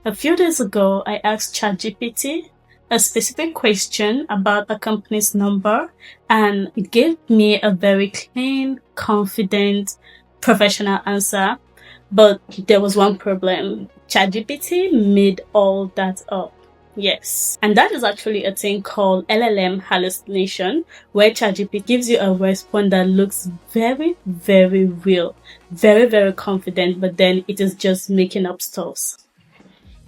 A few days ago, I asked ChatGPT a specific question about a company's number, and it gave me a very clean, confident, professional answer. But there was one problem. ChatGPT made all that up. Yes. And that is actually a thing called LLM hallucination, where ChatGPT gives you a response that looks very, very real, very, very confident, but then it is just making up stuff.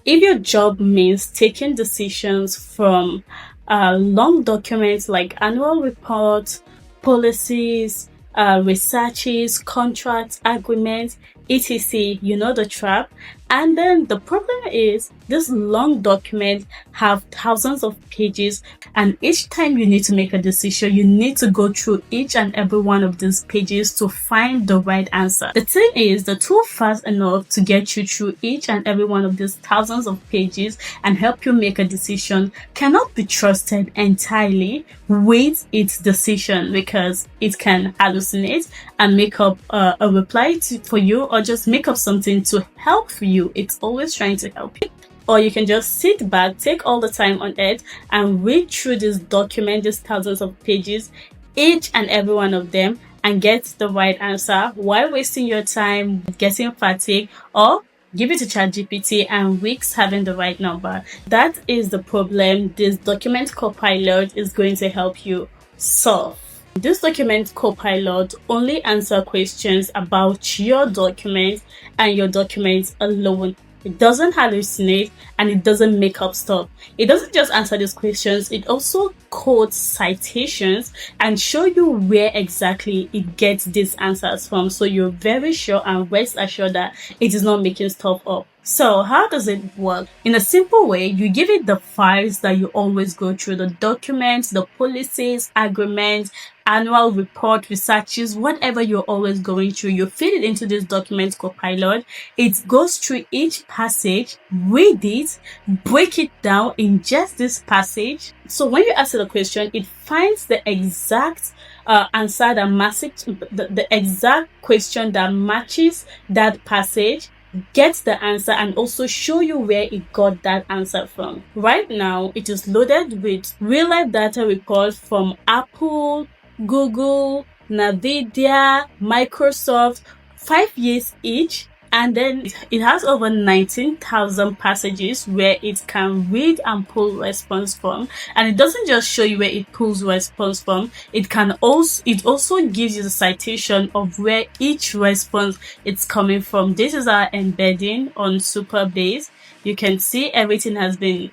If your job means taking decisions from long documents like annual reports, policies, researches, contracts, agreements, etc., you know the trap. And then the problem is this long document have thousands of pages, and each time you need to make a decision, you need to go through each and every one of these pages to find the right answer. The thing is, the tool fast enough to get you through each and every one of these thousands of pages and help you make a decision cannot be trusted entirely with its decision, because it can hallucinate and make up a reply for you, or just make up something to help you. It's always trying to help you. Or you can just sit back, take all the time on it, and read through this document, these thousands of pages, each and every one of them, and get the right answer while wasting your time getting fatigued, or give it to ChatGPT and risk having the right number. That is the problem this document Copilot is going to help you solve. This document Copilot only answers questions about your document and your document alone. It doesn't hallucinate and it doesn't make up stuff. It doesn't just answer these questions, it also quotes citations and show you where exactly it gets these answers from, so you're very sure and rest assured that it is not making stuff up. So how does it work? In a simple way, you give it the files that you always go through, the documents, the policies, agreements, annual report, researches, whatever you're always going through. You feed it into this document Copilot. It goes through each passage, read it, break it down in just this passage. So when you ask it a question, it finds the exact answer that matches the exact question that matches that passage, get the answer, and also show you where it got that answer from. Right now, it is loaded with real-life data reports from Apple, Google, Nvidia, Microsoft, 5 years each. And then it has over 19,000 passages where it can read and pull response from. And it doesn't just show you where it pulls response from. It also gives you the citation of where each response is coming from. This is our embedding on Superbase. You can see everything has been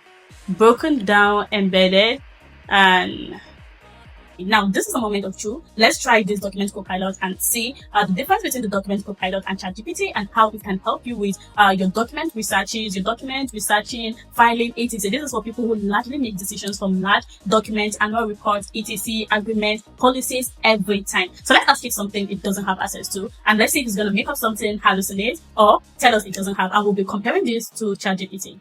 broken down, embedded, and now, this is a moment of truth. Let's try this document Copilot and see the difference between the document Copilot and ChatGPT, and how it can help you with your document researches, your document researching, filing, etc. This is for people who largely make decisions from large documents, annual reports, etc., agreements, policies every time. So let's ask it something it doesn't have access to, and let's see if it's going to make up something, hallucinate, or tell us it doesn't have. And we'll be comparing this to ChatGPT.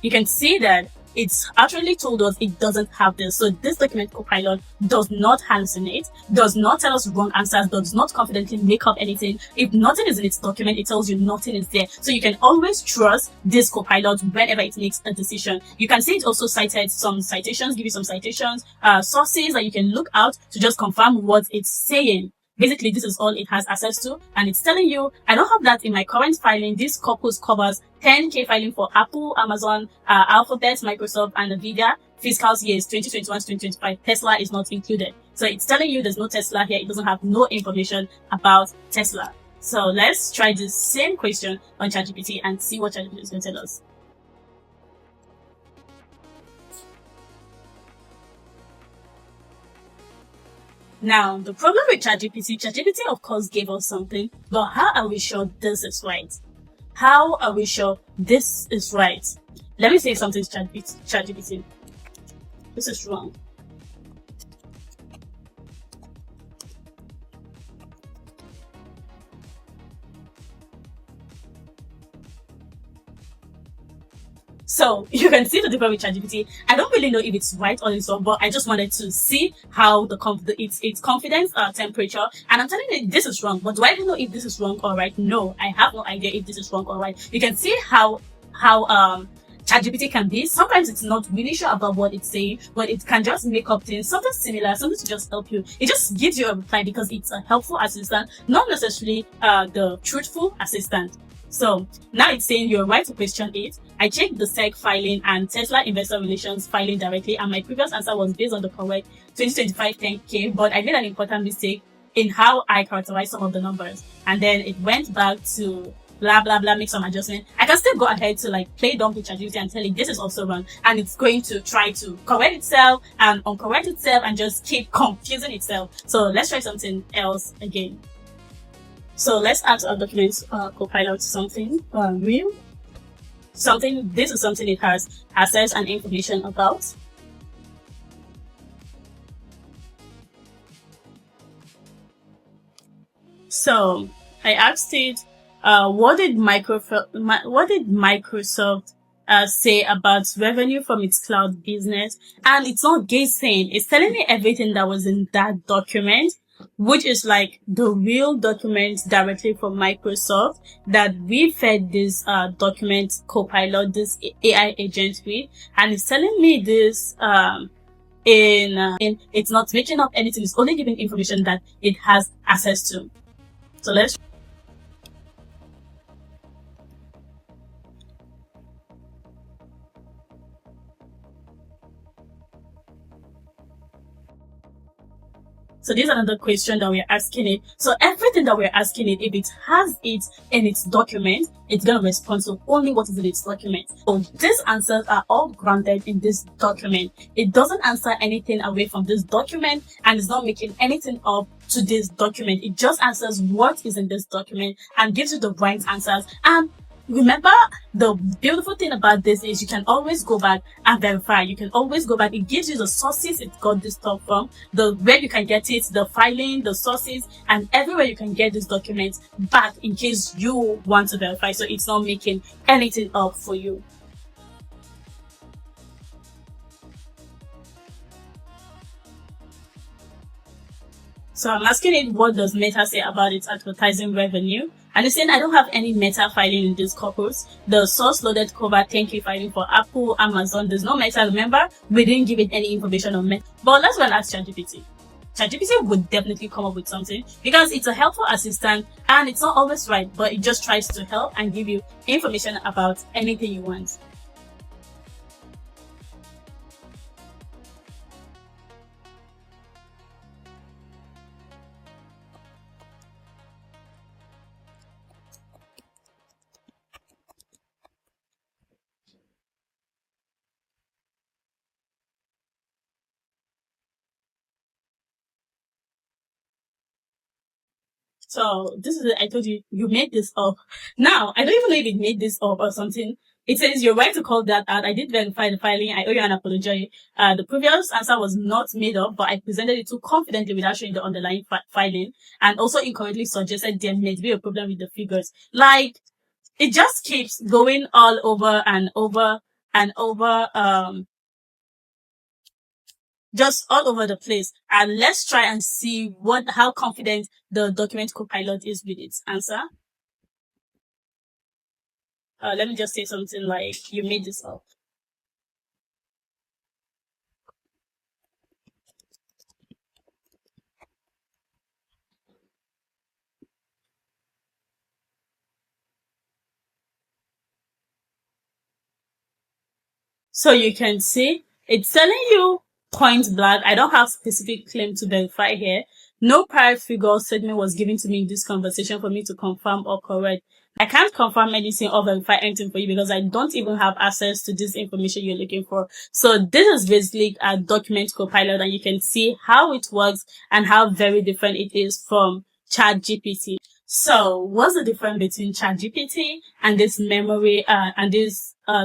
You can see that it's actually told us it doesn't have this. So this document Copilot does not hallucinate, does not tell us wrong answers, does not confidently make up anything. If nothing is in its document, it tells you nothing is there. So you can always trust this Copilot whenever it makes a decision. You can see it also cited some citations, give you some citations, sources that you can look out to just confirm what it's saying. Basically, this is all it has access to, and it's telling you, I don't have that in my current filing. This corpus covers 10K filing for Apple, Amazon, Alphabet, Microsoft, and Nvidia. Fiscal years 2021 to 2025. Tesla is not included. So it's telling you there's no Tesla here. It doesn't have no information about Tesla. So let's try the same question on ChatGPT and see what ChatGPT is going to tell us. Now, the problem with ChatGPT of course gave us something, but how are we sure this is right? How are we sure this is right? Let me say something to ChatGPT. This is wrong. So you can see the difference with ChatGPT. I don't really know if it's right or it's wrong, but I just wanted to see how its confidence temperature. And I'm telling you this is wrong, but do I even know if this is wrong or right? No, I have no idea if this is wrong or right. You can see how ChatGPT can be. Sometimes it's not really sure about what it's saying, but it can just make up things, something similar, something to just help you. It just gives you a reply because it's a helpful assistant, not necessarily the truthful assistant. So now it's saying you're right to question it. I checked the SEC filing and Tesla Investor Relations filing directly, and my previous answer was based on the correct 2025 10K, but I made an important mistake in how I characterized some of the numbers. And then it went back to blah blah blah, make some adjustment. I can still go ahead to like play dumb with ChatGPT and tell it this is also wrong, and it's going to try to correct itself and uncorrect itself and just keep confusing itself. So let's try something else again. So let's ask our documents Copilot something real. This is something it has access and information about. So I asked it, what did Microsoft say about revenue from its cloud business? And it's not guessing; it's telling me everything that was in that document, which is like the real document directly from Microsoft that we fed this document Copilot, this AI agent with, and it's telling me this in it's not making up anything. It's only giving information that it has access to. So let's. So this is another question that we're asking it. So everything that we're asking it, if it has it in its document, it's going to respond to only what is in its document. So these answers are all grounded in this document. It doesn't answer anything away from this document, and it's not making anything up to this document. It just answers what is in this document and gives you the right answers. And remember, the beautiful thing about this is you can always go back and verify. You can always go back. It gives you the sources it got this stuff from, the where you can get it, the filing, the sources, and everywhere you can get this document back in case you want to verify. So it's not making anything up for you. So I'm asking it, what does Meta say about its advertising revenue? And it's saying I don't have any Meta filing in this corpus. The source loaded cover 10K filing for Apple, Amazon. There's no Meta. Remember, we didn't give it any information on Meta. But let's go and ask ChatGPT. ChatGPT would definitely come up with something because it's a helpful assistant and it's not always right, but it just tries to help and give you information about anything you want. So this is it. I told you, you made this up. Now, I don't even know if it made this up or something. It says you're right to call that out. I did verify the filing. I owe you an apology. The previous answer was not made up, but I presented it too confidently without showing the underlying filing, and also incorrectly suggested there may be a problem with the figures. Like, it just keeps going all over and over and over, just all over the place. And let's try and see how confident the document Copilot is with its answer. Let me just say something like, you made this up. So you can see it's telling you point blank. I don't have specific claim to verify here. No prior figure statement was given to me in this conversation for me to confirm or correct. I can't confirm anything or verify anything for you because I don't even have access to this information you're looking for. So this is basically a document Copilot, and you can see how it works and how very different it is from ChatGPT. So what's the difference between ChatGPT and this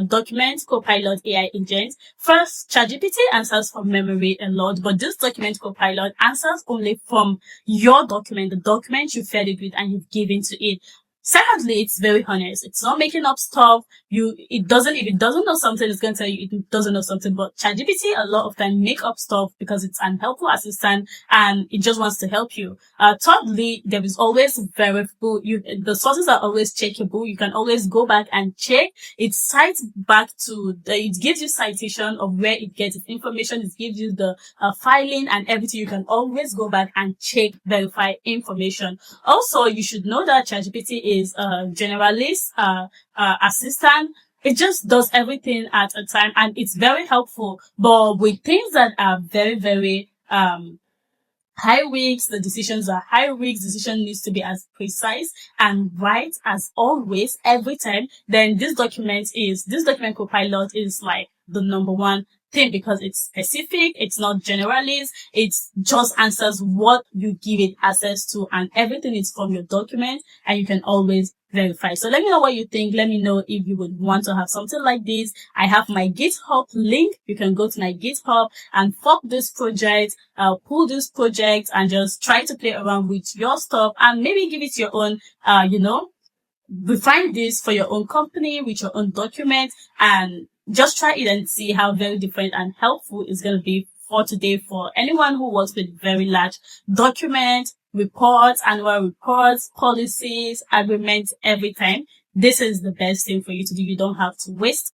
document Copilot AI agent? First, ChatGPT answers from memory a lot, but this document Copilot answers only from your document, the document you fed it with and you've given to it. Secondly, it's very honest. It's not making up stuff. If it doesn't know something, it's going to tell you it doesn't know something. But ChatGPT a lot of time make up stuff because it's an helpful assistant and it just wants to help you. Thirdly, there is always verifiable. The sources are always checkable. You can always go back and check. It cites back it gives you citation of where it gets its information. It gives you the filing and everything. You can always go back and check, verify information. Also, you should know that ChatGPT is a generalist assistant. It just does everything at a time and it's very helpful. But with things that are very, very high risks, the decisions are high risk, decision needs to be as precise and right as always, every time, then this document Copilot is like the number one thing because it's specific, it's not generalist, it just answers what you give it access to and everything is from your document and you can always verify. So let me know what you think. Let me know if you would want to have something like this. I have my GitHub link. You can go to my GitHub and fork this project, pull this project and just try to play around with your stuff and maybe give it your own, refine this for your own company with your own document and just try it and see how very different and helpful it's going to be for today for anyone who works with very large documents, reports, annual reports, policies, agreements every time. This is the best thing for you to do. You don't have to waste